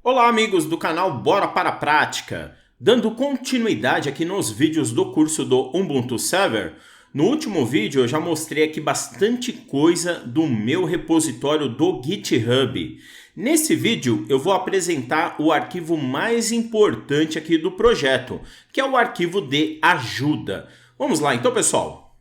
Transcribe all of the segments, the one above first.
Olá amigos do canal Bora para a Prática! Dando continuidade aqui nos vídeos do curso do Ubuntu Server, no último vídeo eu já mostrei aqui bastante coisa do meu repositório do GitHub. Nesse vídeo eu vou apresentar o arquivo mais importante aqui do projeto, que é o arquivo de ajuda. Vamos lá então, pessoal!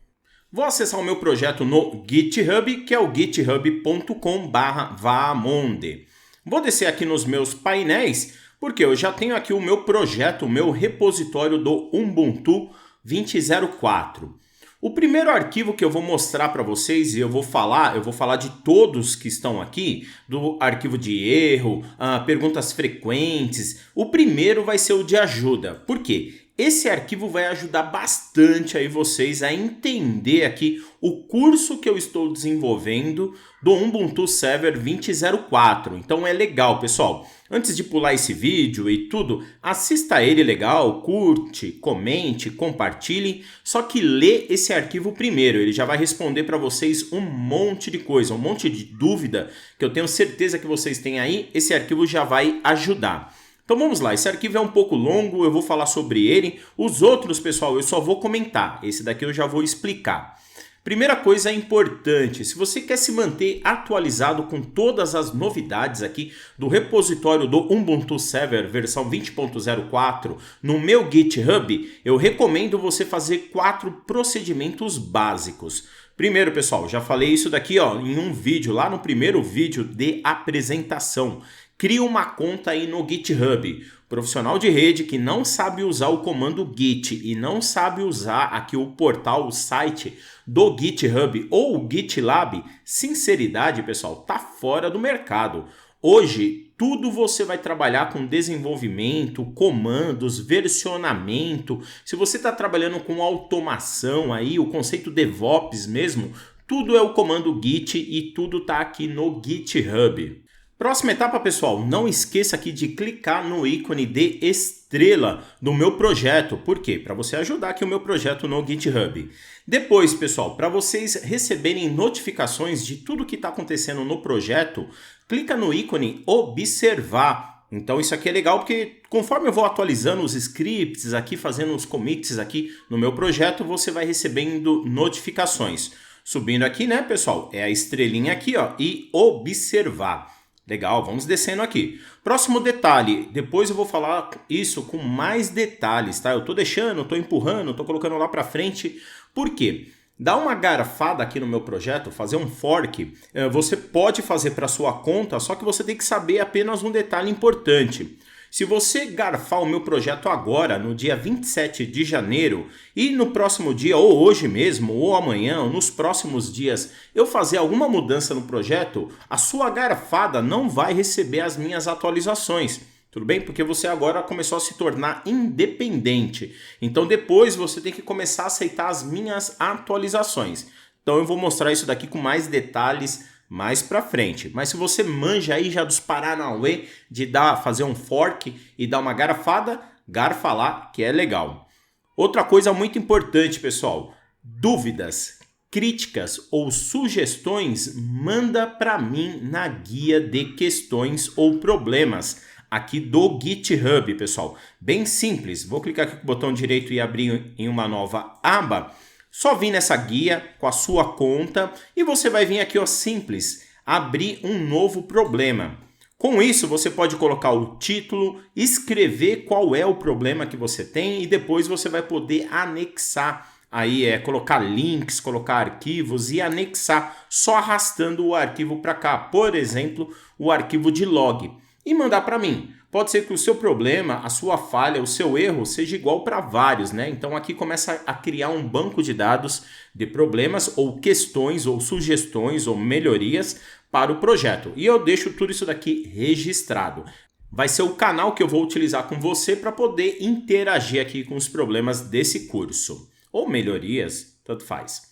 Vou acessar o meu projeto no GitHub, que é o github.com/vaamonde. Vou descer aqui nos meus painéis, porque eu já tenho aqui o meu projeto, o meu repositório do Ubuntu 20.04. O primeiro arquivo que eu vou mostrar para vocês, e eu vou falar de todos que estão aqui, do arquivo de erro, perguntas frequentes. O primeiro vai ser o de ajuda. Por quê? Esse arquivo vai ajudar bastante aí vocês a entender aqui o curso que eu estou desenvolvendo do Ubuntu Server 20.04. Então é legal, pessoal. Antes de pular esse vídeo e tudo, assista ele legal, curte, comente, compartilhe. Só que lê esse arquivo primeiro, ele já vai responder para vocês um monte de coisa, um monte de dúvida que eu tenho certeza que vocês têm aí. Esse arquivo já vai ajudar. Então vamos lá, esse arquivo é um pouco longo, eu vou falar sobre ele. Os outros, pessoal, eu só vou comentar. Esse daqui eu já vou explicar. Primeira coisa importante, se você quer se manter atualizado com todas as novidades aqui do repositório do Ubuntu Server versão 20.04 no meu GitHub, eu recomendo você fazer 4 procedimentos básicos. Primeiro, pessoal, já falei isso daqui em um vídeo, lá no primeiro vídeo de apresentação. Crie uma conta aí no GitHub. Profissional de rede que não sabe usar o comando git e não sabe usar aqui o portal, o site do GitHub ou o GitLab, sinceridade, pessoal, tá fora do mercado. Hoje, tudo você vai trabalhar com desenvolvimento, comandos, versionamento. Se você está trabalhando com automação aí, o conceito DevOps mesmo, tudo é o comando git e tudo tá aqui no GitHub. Próxima etapa, pessoal, não esqueça aqui de clicar no ícone de estrela do meu projeto. Por quê? Para você ajudar aqui o meu projeto no GitHub. Depois, pessoal, para vocês receberem notificações de tudo que está acontecendo no projeto, clica no ícone observar. Então isso aqui é legal porque conforme eu vou atualizando os scripts aqui, fazendo os commits aqui no meu projeto, você vai recebendo notificações. Subindo aqui, né, pessoal, é a estrelinha aqui, e observar. Legal, vamos descendo aqui. Próximo detalhe, depois eu vou falar isso com mais detalhes, tá? Eu tô deixando, tô empurrando, tô colocando lá pra frente. Por quê? Dá uma garfada aqui no meu projeto, fazer um fork, você pode fazer para sua conta, só que você tem que saber apenas um detalhe importante. Se você garfar o meu projeto agora, no dia 27 de janeiro, e no próximo dia, ou hoje mesmo, ou amanhã, ou nos próximos dias, eu fazer alguma mudança no projeto, a sua garfada não vai receber as minhas atualizações. Tudo bem? Porque você agora começou a se tornar independente. Então depois você tem que começar a aceitar as minhas atualizações. Então eu vou mostrar isso daqui com mais detalhes mais pra frente. Mas se você manja aí já dos paranauê de fazer um fork e dar uma garfada, garfa lá que é legal. Outra coisa muito importante, pessoal, dúvidas, críticas ou sugestões, manda para mim na guia de questões ou problemas aqui do GitHub, pessoal. Bem simples, vou clicar aqui com o botão direito e abrir em uma nova aba. Só vir nessa guia com a sua conta e você vai vir aqui, simples, abrir um novo problema. Com isso, você pode colocar o título, escrever qual é o problema que você tem e depois você vai poder anexar. Aí colocar links, colocar arquivos e anexar só arrastando o arquivo para cá. Por exemplo, o arquivo de log. E mandar para mim. Pode ser que o seu problema, a sua falha, o seu erro seja igual para vários, né? Então aqui começa a criar um banco de dados de problemas ou questões ou sugestões ou melhorias para o projeto. E eu deixo tudo isso daqui registrado. Vai ser o canal que eu vou utilizar com você para poder interagir aqui com os problemas desse curso. Ou melhorias, tanto faz.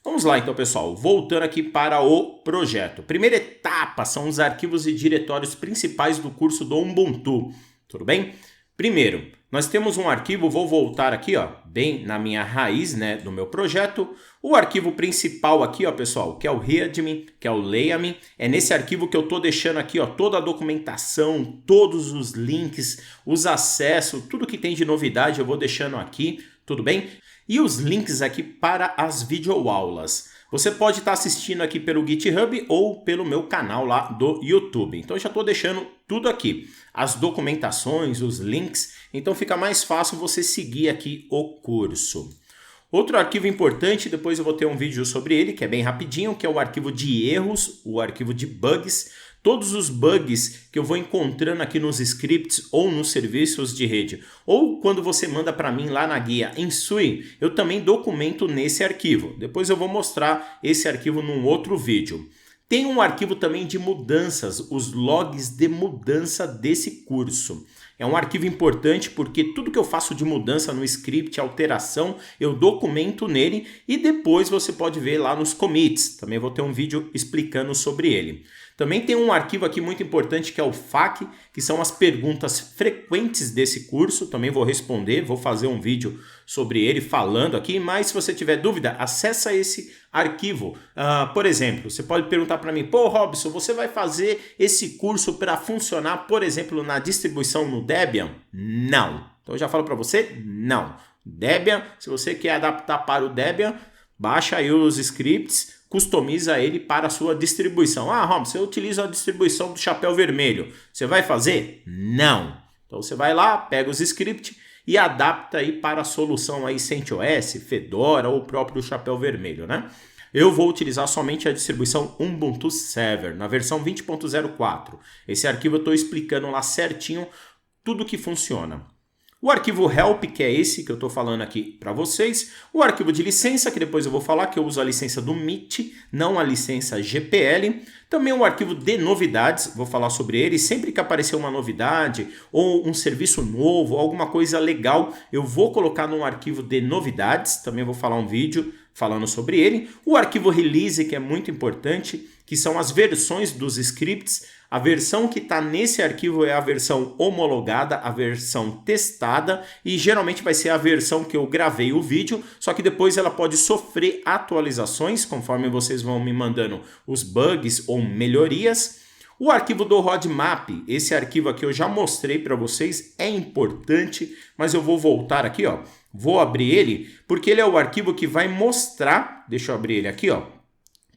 Vamos lá então, pessoal, voltando aqui para o projeto. Primeira etapa são os arquivos e diretórios principais do curso do Ubuntu, tudo bem? Primeiro, nós temos um arquivo, vou voltar aqui, ó, bem na minha raiz, né, do meu projeto. O arquivo principal aqui, ó, pessoal, que é o readme, que é o leia-me, é nesse arquivo que eu tô deixando aqui, ó, toda a documentação, todos os links, os acessos, tudo que tem de novidade eu vou deixando aqui, tudo bem? E os links aqui para as videoaulas. Você pode estar assistindo aqui pelo GitHub ou pelo meu canal lá do YouTube. Então eu já estou deixando tudo aqui, as documentações, os links, então fica mais fácil você seguir aqui o curso. Outro arquivo importante, depois eu vou ter um vídeo sobre ele, que é bem rapidinho, que é o arquivo de erros, o arquivo de bugs. Todos os bugs que eu vou encontrando aqui nos scripts ou nos serviços de rede, ou quando você manda para mim lá na guia Ensui, eu também documento nesse arquivo. Depois eu vou mostrar esse arquivo num outro vídeo. Tem um arquivo também de mudanças, os logs de mudança desse curso. É um arquivo importante porque tudo que eu faço de mudança no script, alteração, eu documento nele e depois você pode ver lá nos commits. Também vou ter um vídeo explicando sobre ele. Também tem um arquivo aqui muito importante que é o FAQ, que são as perguntas frequentes desse curso. Também vou responder, vou fazer um vídeo sobre ele falando aqui, mas se você tiver dúvida, acessa esse arquivo. Por exemplo, você pode perguntar para mim, pô, Robson, você vai fazer esse curso para funcionar, por exemplo, na distribuição no Debian? Não. Então eu já falo para você, não. Debian, se você quer adaptar para o Debian, baixa aí os scripts, customiza ele para a sua distribuição. Ah, Robson, eu utilizo a distribuição do Chapéu Vermelho. Você vai fazer? Não. Então você vai lá, pega os scripts e adapta aí para a solução aí CentOS, Fedora ou o próprio Chapéu Vermelho, né? Eu vou utilizar somente a distribuição Ubuntu Server, na versão 20.04. Esse arquivo eu estou explicando lá certinho tudo que funciona. O arquivo help, que é esse que eu estou falando aqui para vocês. O arquivo de licença, que depois eu vou falar, que eu uso a licença do MIT, não a licença GPL. Também o arquivo de novidades, vou falar sobre ele. Sempre que aparecer uma novidade ou um serviço novo, alguma coisa legal, eu vou colocar num arquivo de novidades. Também vou falar um vídeo falando sobre ele. O arquivo release, que é muito importante, que são as versões dos scripts. A versão que está nesse arquivo é a versão homologada, a versão testada, e geralmente vai ser a versão que eu gravei o vídeo, só que depois ela pode sofrer atualizações, conforme vocês vão me mandando os bugs ou melhorias. O arquivo do roadmap, esse arquivo aqui eu já mostrei para vocês, é importante, mas eu vou voltar aqui, ó. Vou abrir ele, porque ele é o arquivo que vai mostrar, deixa eu abrir ele aqui, ó,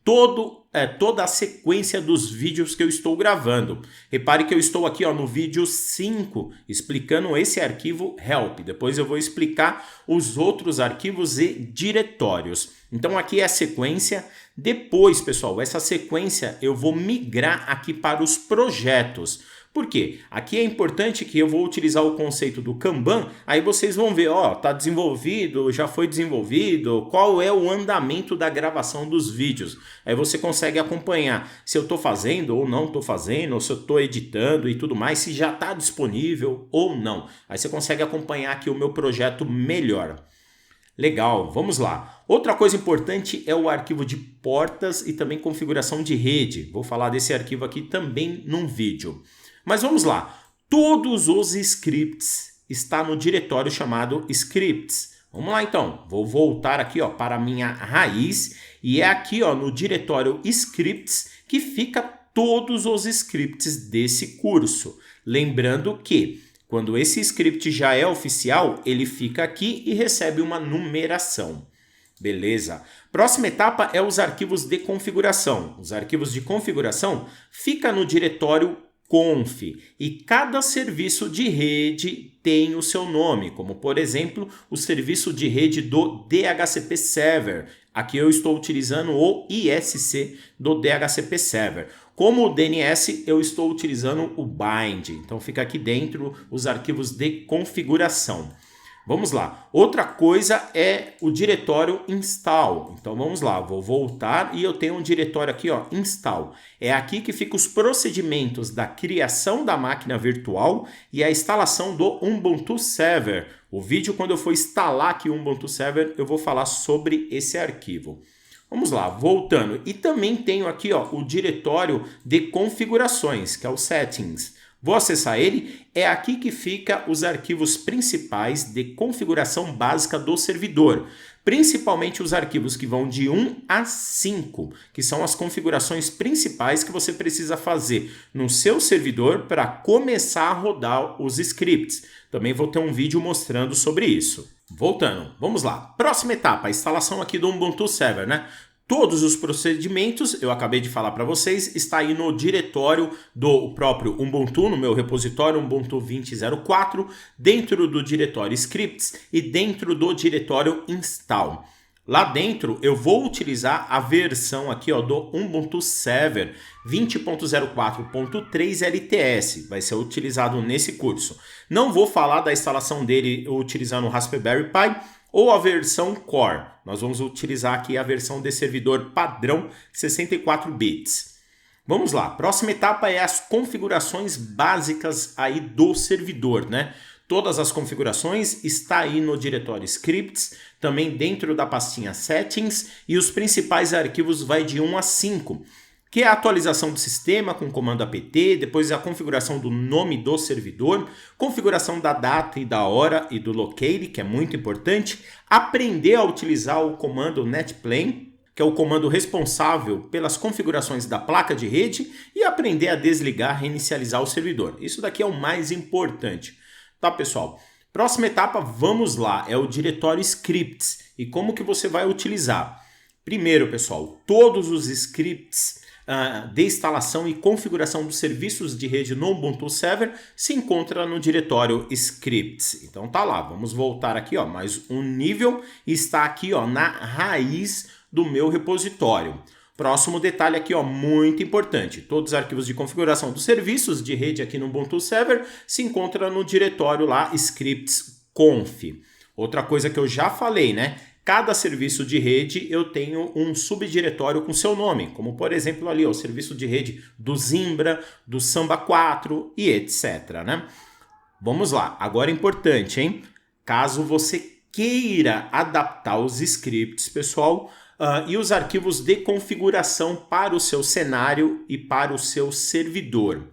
toda a sequência dos vídeos que eu estou gravando. Repare que eu estou aqui, ó, no vídeo 5, explicando esse arquivo help. Depois eu vou explicar os outros arquivos e diretórios. Então aqui é a sequência. Depois, pessoal, essa sequência eu vou migrar aqui para os projetos. Por quê? Aqui é importante que eu vou utilizar o conceito do Kanban, aí vocês vão ver, ó, tá desenvolvido, já foi desenvolvido, qual é o andamento da gravação dos vídeos. Aí você consegue acompanhar se eu estou fazendo ou não estou fazendo, ou se eu estou editando e tudo mais, se já está disponível ou não. Aí você consegue acompanhar aqui o meu projeto melhor. Legal, vamos lá. Outra coisa importante é o arquivo de portas e também configuração de rede. Vou falar desse arquivo aqui também num vídeo. Mas vamos lá, todos os scripts estão no diretório chamado scripts. Vamos lá então, vou voltar aqui, ó, para a minha raiz e é aqui, ó, no diretório scripts que fica todos os scripts desse curso. Lembrando que quando esse script já é oficial, ele fica aqui e recebe uma numeração. Beleza. Próxima etapa é os arquivos de configuração. Os arquivos de configuração ficam no diretório conf e cada serviço de rede tem o seu nome, como por exemplo o serviço de rede do DHCP Server. Aqui eu estou utilizando o ISC do DHCP Server. Como o DNS eu estou utilizando o bind, então fica aqui dentro os arquivos de configuração. Vamos lá, outra coisa é o diretório install. Então vamos lá, vou voltar e eu tenho um diretório aqui, ó, install. É aqui que ficam os procedimentos da criação da máquina virtual e a instalação do Ubuntu Server. O vídeo, quando eu for instalar aqui o Ubuntu Server, eu vou falar sobre esse arquivo. Vamos lá, voltando. E também tenho aqui, ó, o diretório de configurações, que é o settings. Vou acessar ele, é aqui que fica os arquivos principais de configuração básica do servidor. Principalmente os arquivos que vão de 1 a 5, que são as configurações principais que você precisa fazer no seu servidor para começar a rodar os scripts. Também vou ter um vídeo mostrando sobre isso. Voltando, vamos lá. Próxima etapa, a instalação aqui do Ubuntu Server, né? Todos os procedimentos, eu acabei de falar para vocês, está aí no diretório do próprio Ubuntu, no meu repositório Ubuntu 20.04, dentro do diretório Scripts e dentro do diretório Install. Lá dentro eu vou utilizar a versão aqui ó, do Ubuntu Server 20.04.3 LTS, vai ser utilizado nesse curso. Não vou falar da instalação dele utilizando o Raspberry Pi, ou a versão Core. Nós vamos utilizar aqui a versão de servidor padrão 64 bits. Vamos lá, próxima etapa é as configurações básicas aí do servidor, né? Todas as configurações está aí no diretório Scripts, também dentro da pastinha Settings, e os principais arquivos vai de 1 a 5. Que é a atualização do sistema com o comando apt, depois a configuração do nome do servidor, configuração da data e da hora e do locale, que é muito importante, aprender a utilizar o comando netplane, que é o comando responsável pelas configurações da placa de rede, e aprender a desligar, reinicializar o servidor. Isso daqui é o mais importante, tá pessoal? Próxima etapa, vamos lá, é o diretório Scripts e como que você vai utilizar. Primeiro, pessoal, todos os scripts de instalação e configuração dos serviços de rede no Ubuntu Server se encontra no diretório Scripts. Então tá lá, vamos voltar aqui, ó, mais um nível e está aqui, ó, na raiz do meu repositório. Próximo detalhe aqui, ó, muito importante, todos os arquivos de configuração dos serviços de rede aqui no Ubuntu Server se encontram no diretório lá Scripts Conf. Outra coisa que eu já falei, né? Cada serviço de rede eu tenho um subdiretório com seu nome, como por exemplo ali ó, o serviço de rede do Zimbra, do Samba 4 e etc. Né? Vamos lá, agora é importante, hein? Caso você queira adaptar os scripts, pessoal, e os arquivos de configuração para o seu cenário e para o seu servidor.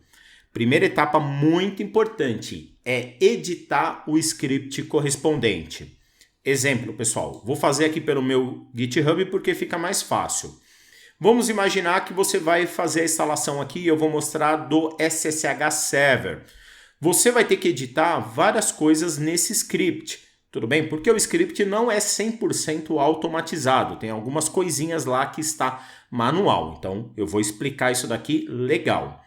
Primeira etapa muito importante é editar o script correspondente. Exemplo, pessoal, vou fazer aqui pelo meu GitHub porque fica mais fácil. Vamos imaginar que você vai fazer a instalação aqui e eu vou mostrar do SSH Server. Você vai ter que editar várias coisas nesse script, tudo bem? Porque o script não é 100% automatizado, tem algumas coisinhas lá que está manual. Então, eu vou explicar isso daqui legal.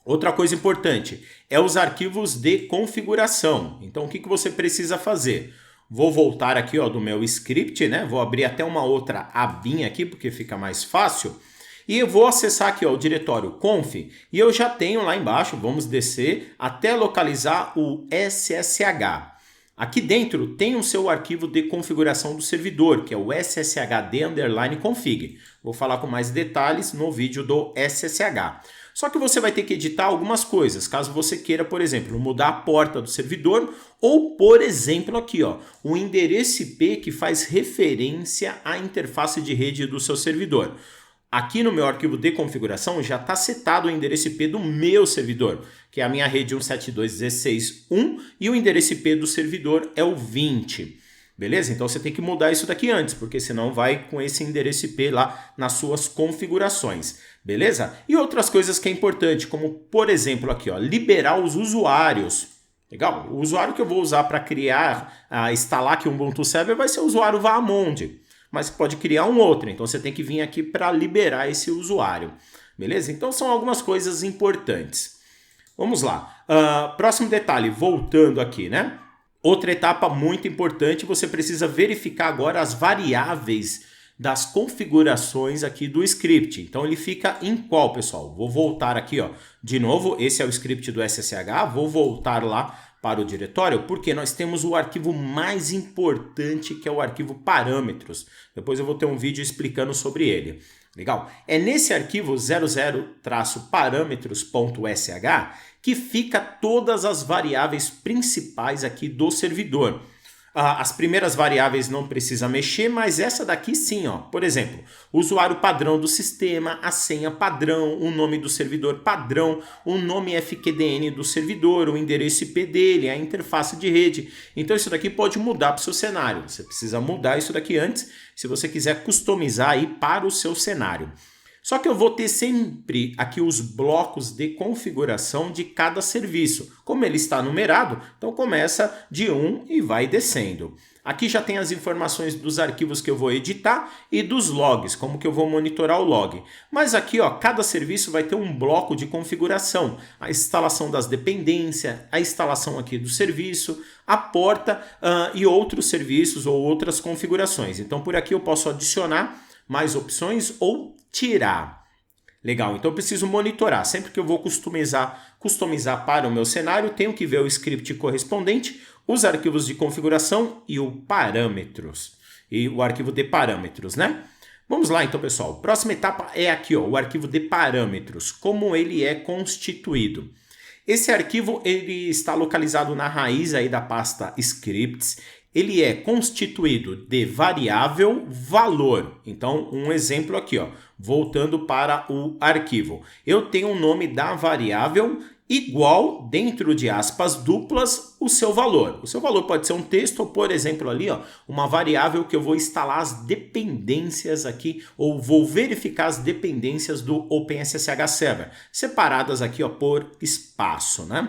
Outra coisa importante é os arquivos de configuração. Então, o que você precisa fazer? Vou voltar aqui ó, do meu script, né? Vou abrir até uma outra abinha aqui, porque fica mais fácil. E eu vou acessar aqui ó, o diretório conf, e eu já tenho lá embaixo, vamos descer, até localizar o SSH. Aqui dentro tem o seu arquivo de configuração do servidor, que é o sshd_config. Vou falar com mais detalhes no vídeo do SSH. Só que você vai ter que editar algumas coisas, caso você queira, por exemplo, mudar a porta do servidor ou, por exemplo, aqui, ó, o endereço IP que faz referência à interface de rede do seu servidor. Aqui no meu arquivo de configuração já está setado o endereço IP do meu servidor, que é a minha rede 172.16.1 e o endereço IP do servidor é o 20. Beleza? Então você tem que mudar isso daqui antes, porque senão vai com esse endereço IP lá nas suas configurações. Beleza? E outras coisas que é importante, como por exemplo aqui, ó, liberar os usuários. Legal? O usuário que eu vou usar para criar, instalar aqui um Ubuntu Server vai ser o usuário Vahamonde, mas pode criar um outro, então você tem que vir aqui para liberar esse usuário. Beleza? Então são algumas coisas importantes. Vamos lá. Próximo detalhe, voltando aqui, né? Outra etapa muito importante, você precisa verificar agora as variáveis das configurações aqui do script. Então ele fica em qual, pessoal? Vou voltar aqui, ó. De novo, esse é o script do SSH, vou voltar lá para o diretório, porque nós temos o arquivo mais importante, que é o arquivo parâmetros. Depois eu vou ter um vídeo explicando sobre ele. Legal? É nesse arquivo 00-parâmetros.sh que fica todas as variáveis principais aqui do servidor. As primeiras variáveis não precisa mexer, mas essa daqui sim, ó. Por exemplo, o usuário padrão do sistema, a senha padrão, o nome do servidor padrão, o nome FQDN do servidor, o endereço IP dele, a interface de rede. Então isso daqui pode mudar para o seu cenário. Você precisa mudar isso daqui antes, se você quiser customizar aí para o seu cenário. Só que eu vou ter sempre aqui os blocos de configuração de cada serviço. Como ele está numerado, então começa de 1 e vai descendo. Aqui já tem as informações dos arquivos que eu vou editar e dos logs, como que eu vou monitorar o log. Mas aqui, ó, cada serviço vai ter um bloco de configuração. A instalação das dependências, a instalação aqui do serviço, a porta e outros serviços ou outras configurações. Então por aqui eu posso adicionar mais opções ou tirar. Legal, então eu preciso monitorar. Sempre que eu vou customizar para o meu cenário, tenho que ver o script correspondente, os arquivos de configuração e o parâmetros. E o arquivo de parâmetros, né? Vamos lá então, pessoal. Próxima etapa é aqui, ó, o arquivo de parâmetros. Como ele é constituído. Esse arquivo ele está localizado na raiz aí da pasta scripts. Ele é constituído de variável valor. Então, um exemplo aqui, ó, voltando para o arquivo. Eu tenho o nome da variável igual, dentro de aspas duplas, o seu valor. O seu valor pode ser um texto ou, por exemplo, ali, ó, uma variável que eu vou instalar as dependências aqui, ou vou verificar as dependências do OpenSSH Server, separadas aqui, ó, por espaço, né?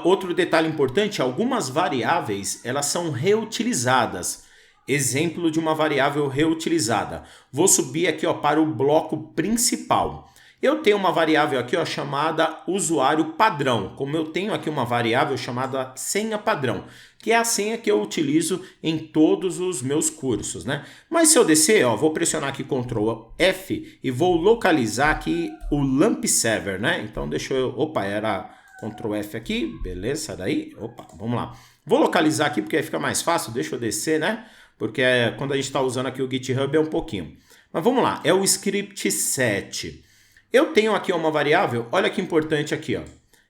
Outro detalhe importante, algumas variáveis elas são reutilizadas. Exemplo de uma variável reutilizada. Vou subir aqui, ó, para o bloco principal. Eu tenho uma variável aqui, ó, chamada usuário padrão. Como eu tenho aqui uma variável chamada senha padrão, que é a senha que eu utilizo em todos os meus cursos, né? Mas se eu descer, ó, vou pressionar aqui Ctrl F e vou localizar aqui o LAMP Server, né? Então deixa eu... Opa, era... Ctrl F aqui, beleza, daí, opa, vamos lá. Vou localizar aqui porque aí fica mais fácil, deixa eu descer, né? Porque quando a gente está usando aqui o GitHub é um pouquinho. Mas vamos lá, é o script 7. Eu tenho aqui uma variável, olha que importante aqui, ó.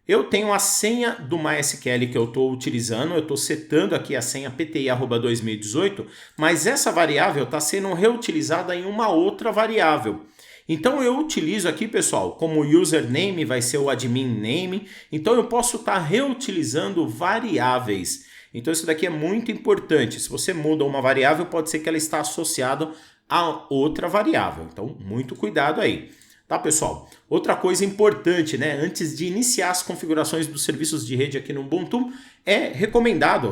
Eu tenho a senha do MySQL que eu estou utilizando, eu estou setando aqui a senha PTI@2018, mas essa variável está sendo reutilizada em uma outra variável. Então eu utilizo aqui, pessoal, como username vai ser o admin name, então eu posso estar reutilizando variáveis. Então isso daqui é muito importante. Se você muda uma variável, pode ser que ela está associada a outra variável. Então muito cuidado aí. Tá, pessoal? Outra coisa importante, né? Antes de iniciar as configurações dos serviços de rede aqui no Ubuntu,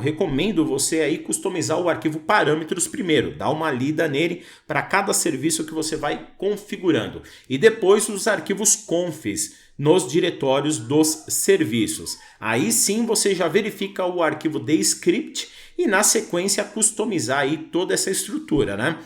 recomendo você aí customizar o arquivo parâmetros primeiro, dar uma lida nele para cada serviço que você vai configurando. E depois os arquivos confs nos diretórios dos serviços. Aí sim você já verifica o arquivo de script e na sequência customizar aí toda essa estrutura, né?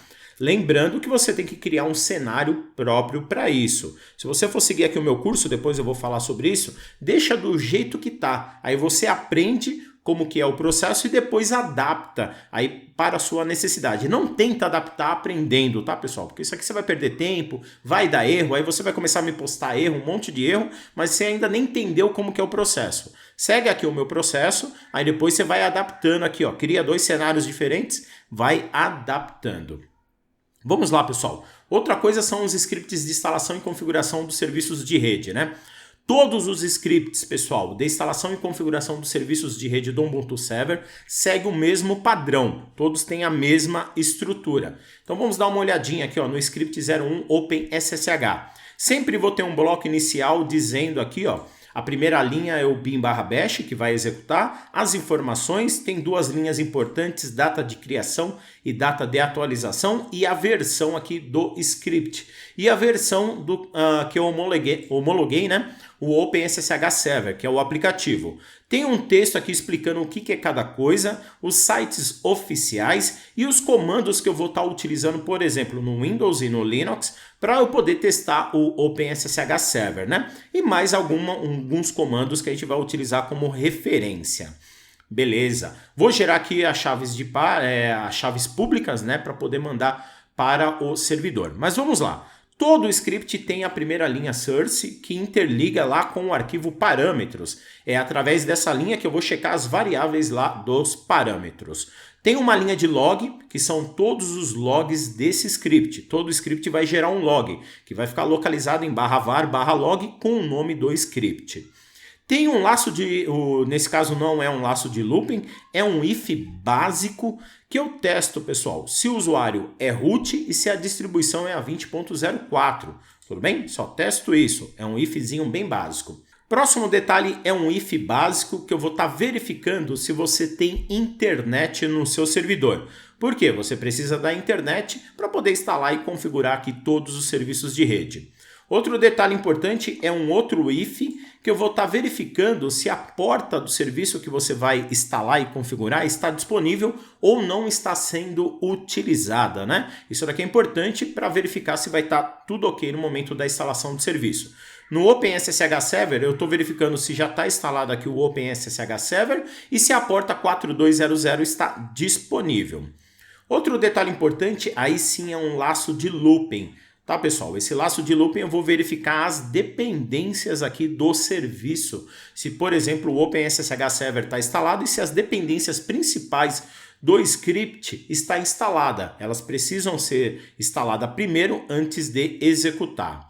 Lembrando que você tem que criar um cenário próprio para isso. Se você for seguir aqui o meu curso, depois eu vou falar sobre isso, deixa do jeito que tá. Aí você aprende como que é o processo e depois adapta aí para a sua necessidade. Não tenta adaptar aprendendo, tá, pessoal? Porque isso aqui você vai perder tempo, vai dar erro, aí você vai começar a me postar erro, um monte de erro, mas você ainda nem entendeu como que é o processo. Segue aqui o meu processo, aí depois você vai adaptando aqui, ó. Cria 2 cenários diferentes, vai adaptando. Vamos lá, pessoal. Outra coisa são os scripts de instalação e configuração dos serviços de rede, né? Todos os scripts, pessoal, de instalação e configuração dos serviços de rede do Ubuntu Server seguem o mesmo padrão. Todos têm a mesma estrutura. Então vamos dar uma olhadinha aqui, ó, no script 01 OpenSSH. Sempre vou ter um bloco inicial dizendo aqui, ó, a primeira linha é o bin/bash, que vai executar. As informações tem 2 linhas importantes, data de criação e data de atualização, e a versão aqui do script. E a versão do que eu homologuei, né? O OpenSSH Server, que é o aplicativo. Tem um texto aqui explicando o que é cada coisa, os sites oficiais e os comandos que eu vou estar utilizando, por exemplo, no Windows e no Linux, para eu poder testar o OpenSSH Server, né? E mais alguns comandos que a gente vai utilizar como referência. Beleza. Vou gerar aqui as chaves públicas, né, para poder mandar para o servidor. Mas vamos lá. Todo script tem a primeira linha source que interliga lá com o arquivo parâmetros. É através dessa linha que eu vou checar as variáveis lá dos parâmetros. Tem uma linha de log, que são todos os logs desse script. Todo script vai gerar um log, que vai ficar localizado em /var/log com o nome do script. Tem um laço nesse caso não é um laço de looping, é um if básico que eu testo, pessoal, se o usuário é root e se a distribuição é a 20.04. Tudo bem? Só testo isso. É um ifzinho bem básico. Próximo detalhe é um if básico que eu vou estar verificando se você tem internet no seu servidor. Por quê? Você precisa da internet para poder instalar e configurar aqui todos os serviços de rede. Outro detalhe importante é um outro if que eu vou estar verificando se a porta do serviço que você vai instalar e configurar está disponível ou não está sendo utilizada, né? Isso daqui é importante para verificar se vai estar tudo ok no momento da instalação do serviço. No OpenSSH Server, eu estou verificando se já está instalado aqui o OpenSSH Server e se a porta 4200 está disponível. Outro detalhe importante, aí sim é um laço de looping. Tá, pessoal? Esse laço de looping eu vou verificar as dependências aqui do serviço. Se, por exemplo, o OpenSSH Server está instalado e se as dependências principais do script está instalada. Elas precisam ser instaladas primeiro antes de executar.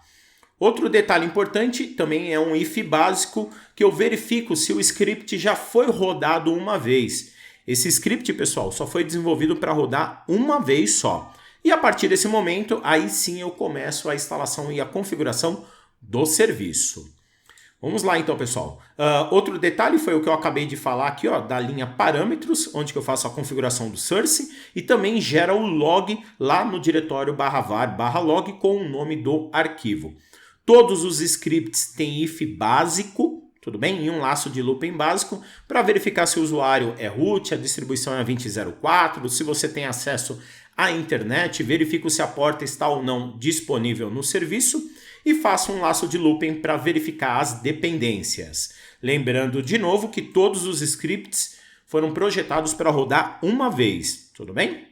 Outro detalhe importante também é um if básico que eu verifico se o script já foi rodado uma vez. Esse script, pessoal, só foi desenvolvido para rodar uma vez só. E a partir desse momento, aí sim eu começo a instalação e a configuração do serviço. Vamos lá então, pessoal. Outro detalhe foi o que eu acabei de falar aqui, ó, da linha parâmetros, onde que eu faço a configuração do source e também gera o log lá no diretório /var/log com o nome do arquivo. Todos os scripts têm if básico, tudo bem? E um laço de looping básico para verificar se o usuário é root, a distribuição é 20.04, se você tem acesso à internet, verifico se a porta está ou não disponível no serviço e faço um laço de looping para verificar as dependências. Lembrando de novo que todos os scripts foram projetados para rodar uma vez, tudo bem?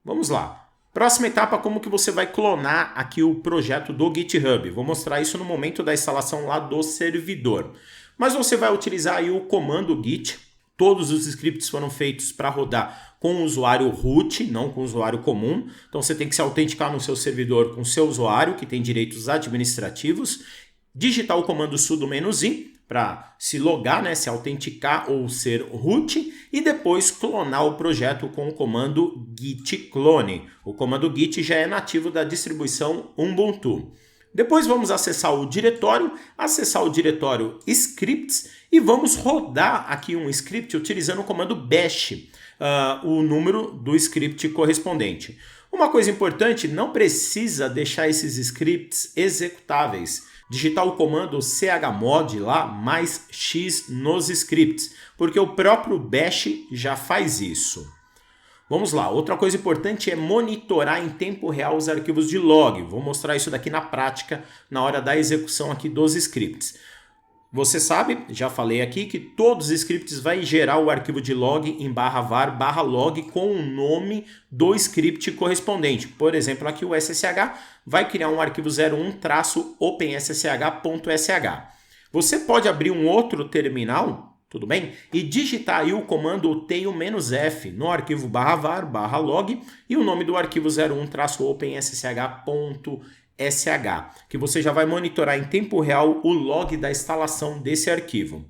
Vamos lá. Próxima etapa, como que você vai clonar aqui o projeto do GitHub. Vou mostrar isso no momento da instalação lá do servidor. Mas você vai utilizar aí o comando git. Todos os scripts foram feitos para rodar com o usuário root, não com o usuário comum. Então você tem que se autenticar no seu servidor com o seu usuário, que tem direitos administrativos. Digitar o comando sudo "-i para se logar, né, se autenticar ou ser root. E depois clonar o projeto com o comando git clone. O comando git já é nativo da distribuição Ubuntu. Depois vamos acessar o diretório scripts e vamos rodar aqui um script utilizando o comando bash, o número do script correspondente. Uma coisa importante, não precisa deixar esses scripts executáveis. Digitar o comando chmod lá, mais x nos scripts, porque o próprio bash já faz isso. Vamos lá, outra coisa importante é monitorar em tempo real os arquivos de log. Vou mostrar isso daqui na prática, na hora da execução aqui dos scripts. Você sabe, já falei aqui, que todos os scripts vai gerar o arquivo de log em /var/log com o nome do script correspondente. Por exemplo, aqui o SSH vai criar um arquivo 01-openssh.sh. Você pode abrir um outro terminal, tudo bem? E digitar aí o comando tail-f no arquivo /var/log e o nome do arquivo 01-openssh.sh, que você já vai monitorar em tempo real o log da instalação desse arquivo.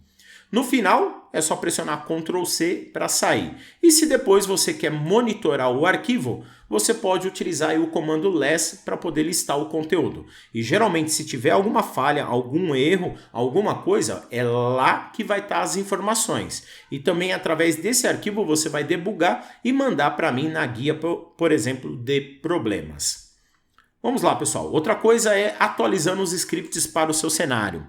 No final, é só pressionar Ctrl C para sair. E se depois você quer monitorar o arquivo, você pode utilizar aí o comando less para poder listar o conteúdo. E geralmente, se tiver alguma falha, algum erro, alguma coisa, é lá que vai estar as informações. E também através desse arquivo você vai debugar e mandar para mim na guia, por exemplo, de problemas. Vamos lá, pessoal. Outra coisa é atualizando os scripts para o seu cenário.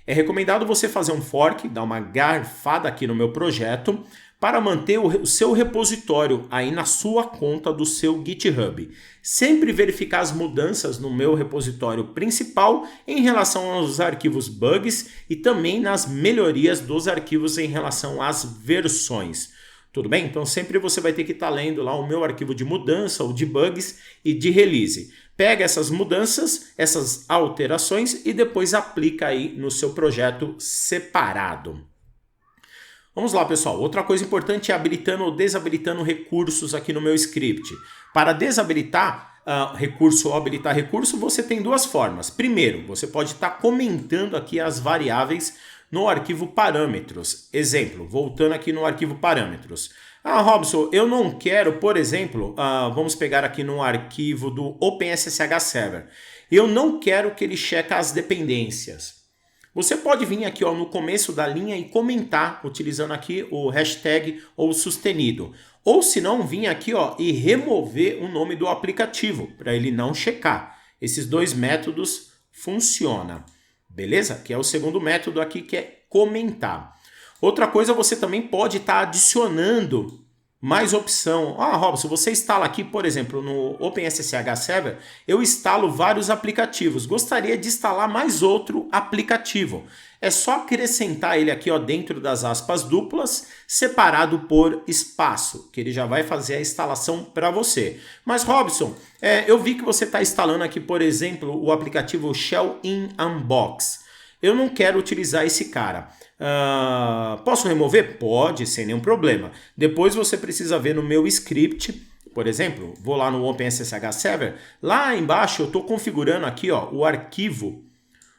É recomendado você fazer um fork, dar uma garfada aqui no meu projeto, para manter o seu repositório aí na sua conta do seu GitHub. Sempre verificar as mudanças no meu repositório principal em relação aos arquivos bugs e também nas melhorias dos arquivos em relação às versões. Tudo bem? Então sempre você vai ter que estar lendo lá o meu arquivo de mudança, ou de bugs e de release. Pega essas mudanças, essas alterações e depois aplica aí no seu projeto separado. Vamos lá, pessoal. Outra coisa importante é habilitando ou desabilitando recursos aqui no meu script. Para desabilitar recurso ou habilitar recurso, você tem duas formas. Primeiro, você pode estar comentando aqui as variáveis no arquivo parâmetros. Exemplo, voltando aqui no arquivo parâmetros. Robson, eu não quero, por exemplo, vamos pegar aqui no arquivo do OpenSSH Server. Eu não quero que ele cheque as dependências. Você pode vir aqui no começo da linha e comentar, utilizando aqui o hashtag ou sustenido. Ou se não, vir aqui e remover o nome do aplicativo, para ele não checar. Esses dois métodos funcionam. Beleza? Que é o segundo método aqui, que é comentar. Outra coisa, você também pode estar adicionando mais opção. Robson, você instala aqui, por exemplo, no OpenSSH Server, eu instalo vários aplicativos. Gostaria de instalar mais outro aplicativo. É só acrescentar ele aqui dentro das aspas duplas, separado por espaço, que ele já vai fazer a instalação para você. Mas, Robson, eu vi que você está instalando aqui, por exemplo, o aplicativo Shell in Unbox. Eu não quero utilizar esse cara. Posso remover? Pode, sem nenhum problema. Depois você precisa ver no meu script, por exemplo, vou lá no OpenSSH Server, lá embaixo eu estou configurando aqui o arquivo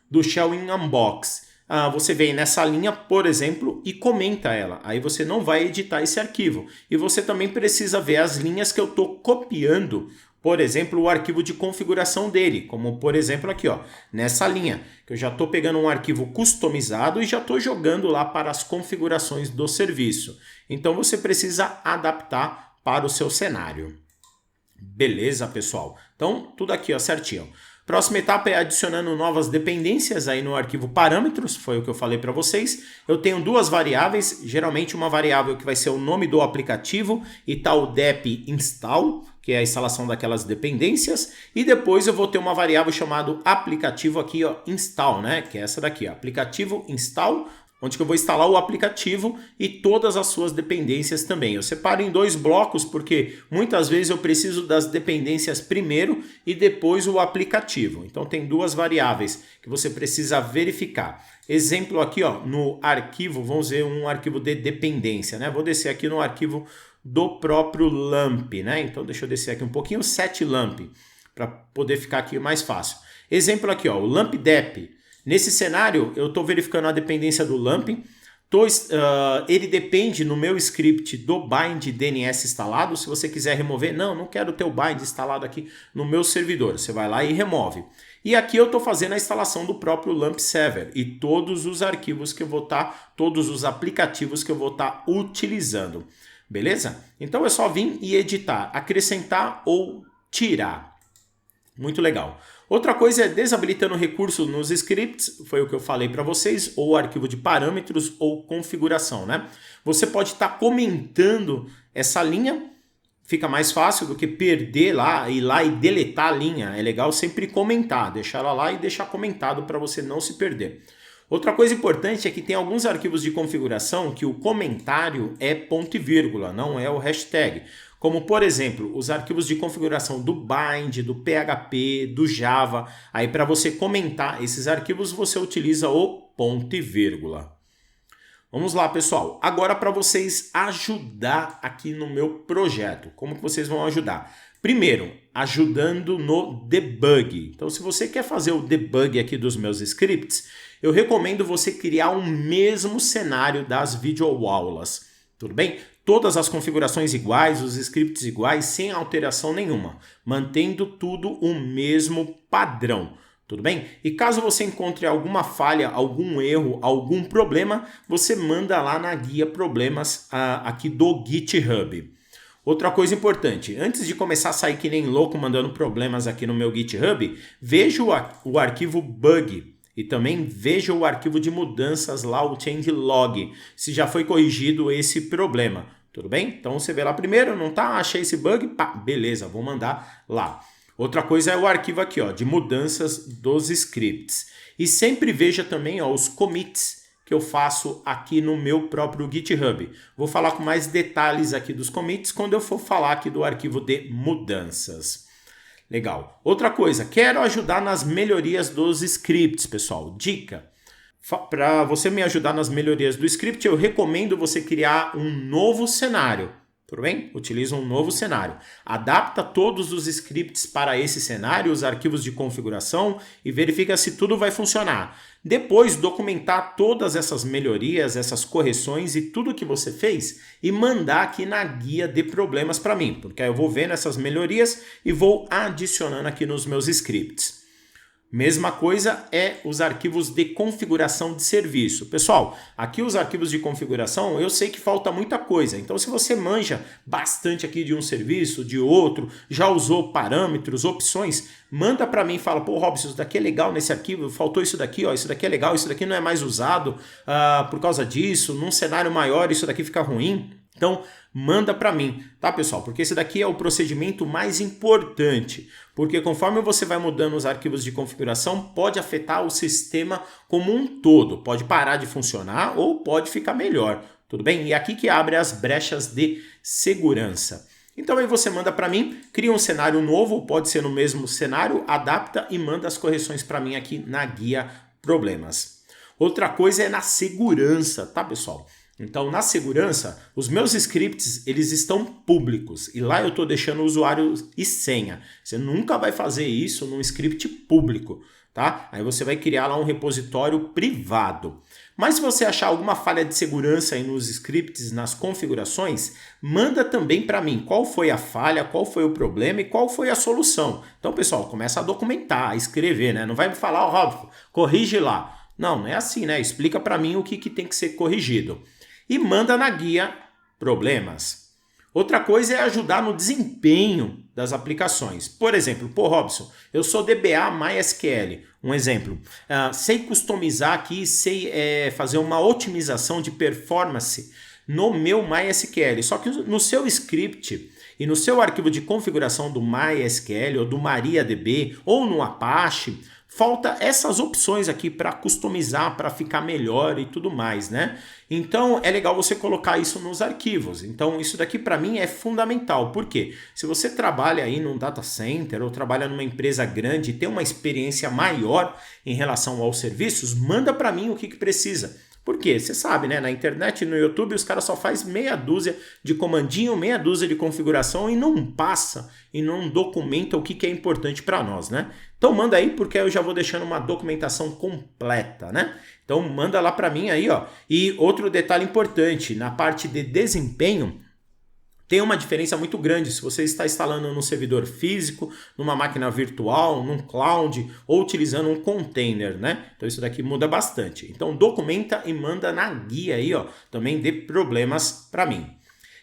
do Shell in Unbox. Você vem nessa linha, por exemplo, e comenta ela. Aí você não vai editar esse arquivo. E você também precisa ver as linhas que eu estou copiando, por exemplo, o arquivo de configuração dele, como por exemplo aqui, nessa linha, que eu já estou pegando um arquivo customizado e já estou jogando lá para as configurações do serviço. Então você precisa adaptar para o seu cenário. Beleza, pessoal? Então, tudo aqui certinho. Próxima etapa é adicionando novas dependências aí no arquivo parâmetros, foi o que eu falei para vocês. Eu tenho duas variáveis, geralmente uma variável que vai ser o nome do aplicativo e tal dep install, que é a instalação daquelas dependências, e depois eu vou ter uma variável chamada aplicativo aqui, install, né? Que é essa daqui, aplicativo install, onde que eu vou instalar o aplicativo e todas as suas dependências também. Eu separo em dois blocos porque muitas vezes eu preciso das dependências primeiro e depois o aplicativo. Então tem duas variáveis que você precisa verificar. Exemplo aqui no arquivo, vamos ver um arquivo de dependência, né? Vou descer aqui no arquivo do próprio LAMP, né? Então deixa eu descer aqui um pouquinho, setLAMP, para poder ficar aqui mais fácil. Exemplo aqui, o LAMP-DEP. Nesse cenário, eu estou verificando a dependência do LAMP. Ele depende no meu script do bind DNS instalado. Se você quiser remover, não quero ter o bind instalado aqui no meu servidor. Você vai lá e remove. E aqui eu estou fazendo a instalação do próprio LAMP Server e todos os arquivos que eu vou todos os aplicativos que eu vou estar utilizando. Beleza? Então é só vir e editar, acrescentar ou tirar. Muito legal. Outra coisa é desabilitando recurso nos scripts, foi o que eu falei para vocês, ou arquivo de parâmetros ou configuração, né? Você pode estar comentando essa linha, fica mais fácil do que perder lá, ir lá e deletar a linha. É legal sempre comentar, deixar ela lá e deixar comentado para você não se perder. Outra coisa importante é que tem alguns arquivos de configuração que o comentário é ponto e vírgula, não é o hashtag. Como, por exemplo, os arquivos de configuração do Bind, do PHP, do Java. Aí, para você comentar esses arquivos, você utiliza o ponto e vírgula. Vamos lá, pessoal. Agora, para vocês ajudar aqui no meu projeto. Como que vocês vão ajudar? Primeiro, ajudando no debug. Então, se você quer fazer o debug aqui dos meus scripts, eu recomendo você criar o mesmo cenário das videoaulas. Tudo bem? Todas as configurações iguais, os scripts iguais, sem alteração nenhuma, mantendo tudo o mesmo padrão. Tudo bem? E caso você encontre alguma falha, algum erro, algum problema, você manda lá na guia problemas aqui do GitHub. Outra coisa importante, antes de começar a sair que nem louco mandando problemas aqui no meu GitHub, veja o arquivo bug. E também veja o arquivo de mudanças lá, o changelog, se já foi corrigido esse problema. Tudo bem? Então você vê lá primeiro, não tá? Achei esse bug, pá, beleza, vou mandar lá. Outra coisa é o arquivo aqui, de mudanças dos scripts. E sempre veja também os commits que eu faço aqui no meu próprio GitHub. Vou falar com mais detalhes aqui dos commits quando eu for falar aqui do arquivo de mudanças. Legal. Outra coisa, quero ajudar nas melhorias dos scripts, pessoal. Dica. Para você me ajudar nas melhorias do script, eu recomendo você criar um novo cenário. Tudo bem? Utiliza um novo cenário. Adapta todos os scripts para esse cenário, os arquivos de configuração e verifica se tudo vai funcionar. Depois, documentar todas essas melhorias, essas correções e tudo que você fez e mandar aqui na guia de problemas para mim, porque aí eu vou vendo essas melhorias e vou adicionando aqui nos meus scripts. Mesma coisa é os arquivos de configuração de serviço. Pessoal, aqui os arquivos de configuração, eu sei que falta muita coisa. Então, se você manja bastante aqui de um serviço, de outro, já usou parâmetros, opções, manda para mim e fala, pô, Robson, isso daqui é legal nesse arquivo, faltou isso daqui, ó, isso daqui é legal, isso daqui não é mais usado por causa disso, num cenário maior isso daqui fica ruim. Então, manda para mim, tá, pessoal? Porque esse daqui é o procedimento mais importante, porque conforme você vai mudando os arquivos de configuração, pode afetar o sistema como um todo, pode parar de funcionar ou pode ficar melhor, tudo bem? E aqui que abre as brechas de segurança. Então aí você manda para mim, cria um cenário novo, pode ser no mesmo cenário, adapta e manda as correções para mim aqui na guia problemas. Outra coisa é na segurança, tá, pessoal? Então, na segurança, os meus scripts, eles estão públicos e lá eu estou deixando o usuário e senha. Você nunca vai fazer isso num script público, tá? Aí você vai criar lá um repositório privado. Mas se você achar alguma falha de segurança aí nos scripts, nas configurações, manda também para mim qual foi a falha, qual foi o problema e qual foi a solução. Então, pessoal, começa a documentar, a escrever, né? Não vai me falar, ó, Robson, corrige lá. Não é assim, né? Explica para mim o que tem que ser corrigido. E manda na guia problemas. Outra coisa é ajudar no desempenho das aplicações. Por exemplo, pô, Robson, eu sou DBA MySQL. Um exemplo, sei customizar aqui, sei fazer uma otimização de performance no meu MySQL. Só que no seu script e no seu arquivo de configuração do MySQL ou do MariaDB ou no Apache, falta essas opções aqui para customizar, para ficar melhor e tudo mais, né? Então é legal você colocar isso nos arquivos. Então isso daqui para mim é fundamental. Por quê? Se você trabalha aí num data center ou trabalha numa empresa grande e tem uma experiência maior em relação aos serviços, manda para mim o que precisa. Por quê? Você sabe, né? Na internet e no YouTube os caras só fazem meia dúzia de comandinho, meia dúzia de configuração e não passa e não documenta o que é importante para nós, né? Então manda aí porque eu já vou deixando uma documentação completa, né? Então manda lá para mim aí, ó. E outro detalhe importante, na parte de desempenho, tem uma diferença muito grande se você está instalando num servidor físico, numa máquina virtual, num cloud ou utilizando um container, né? Então isso daqui muda bastante. Então documenta e manda na guia aí, ó, também de problemas para mim.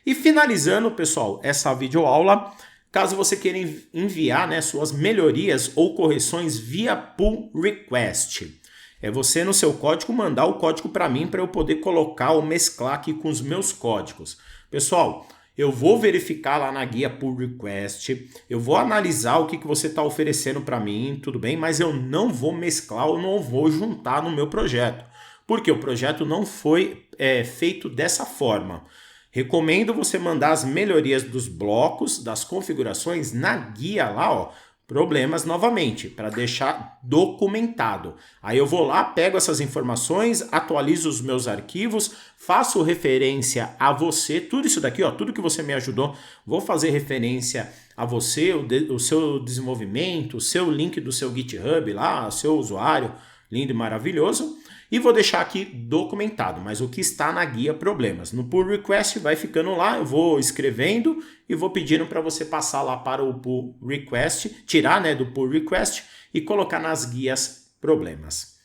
E finalizando, pessoal, essa videoaula, caso você queira enviar, né, suas melhorias ou correções via pull request. É você no seu código mandar o código para mim para eu poder colocar ou mesclar aqui com os meus códigos. Pessoal, eu vou verificar lá na guia pull request, eu vou analisar o que você está oferecendo para mim, tudo bem? Mas eu não vou mesclar ou não vou juntar no meu projeto, porque o projeto não foi feito dessa forma. Recomendo você mandar as melhorias dos blocos, das configurações na guia lá, ó, problemas novamente, para deixar documentado. Aí eu vou lá, pego essas informações, atualizo os meus arquivos, faço referência a você, tudo isso daqui, ó, tudo que você me ajudou, vou fazer referência a você, o seu desenvolvimento, o seu link do seu GitHub lá, o seu usuário, lindo e maravilhoso. E vou deixar aqui documentado, mas o que está na guia problemas. No pull request vai ficando lá, eu vou escrevendo e vou pedindo para você passar lá para o pull request, tirar, né, do pull request e colocar nas guias problemas.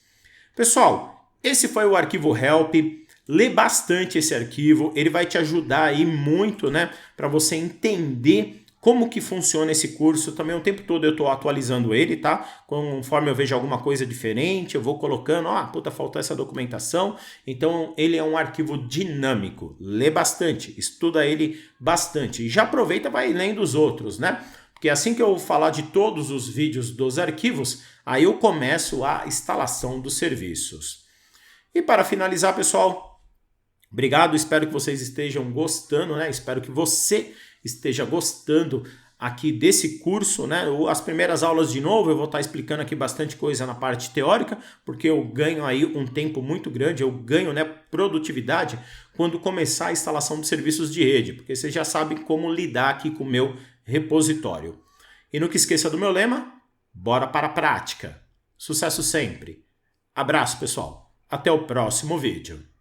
Pessoal, esse foi o arquivo help. Lê bastante esse arquivo, ele vai te ajudar aí muito, né, para você entender como que funciona esse curso. Também o tempo todo eu estou atualizando ele, tá? Conforme eu vejo alguma coisa diferente, eu vou colocando, puta, faltou essa documentação. Então ele é um arquivo dinâmico. Lê bastante, estuda ele bastante. E já aproveita e vai lendo os outros, né? Porque assim que eu falar de todos os vídeos dos arquivos, aí eu começo a instalação dos serviços. E para finalizar, pessoal, obrigado, espero que vocês estejam gostando, né? Espero que você esteja gostando aqui desse curso, né? As primeiras aulas, de novo, eu vou estar explicando aqui bastante coisa na parte teórica, porque eu ganho aí um tempo muito grande, eu ganho, né, produtividade quando começar a instalação de serviços de rede, porque você já sabe como lidar aqui com o meu repositório. E não que esqueça do meu lema, bora para a prática. Sucesso sempre. Abraço, pessoal. Até o próximo vídeo.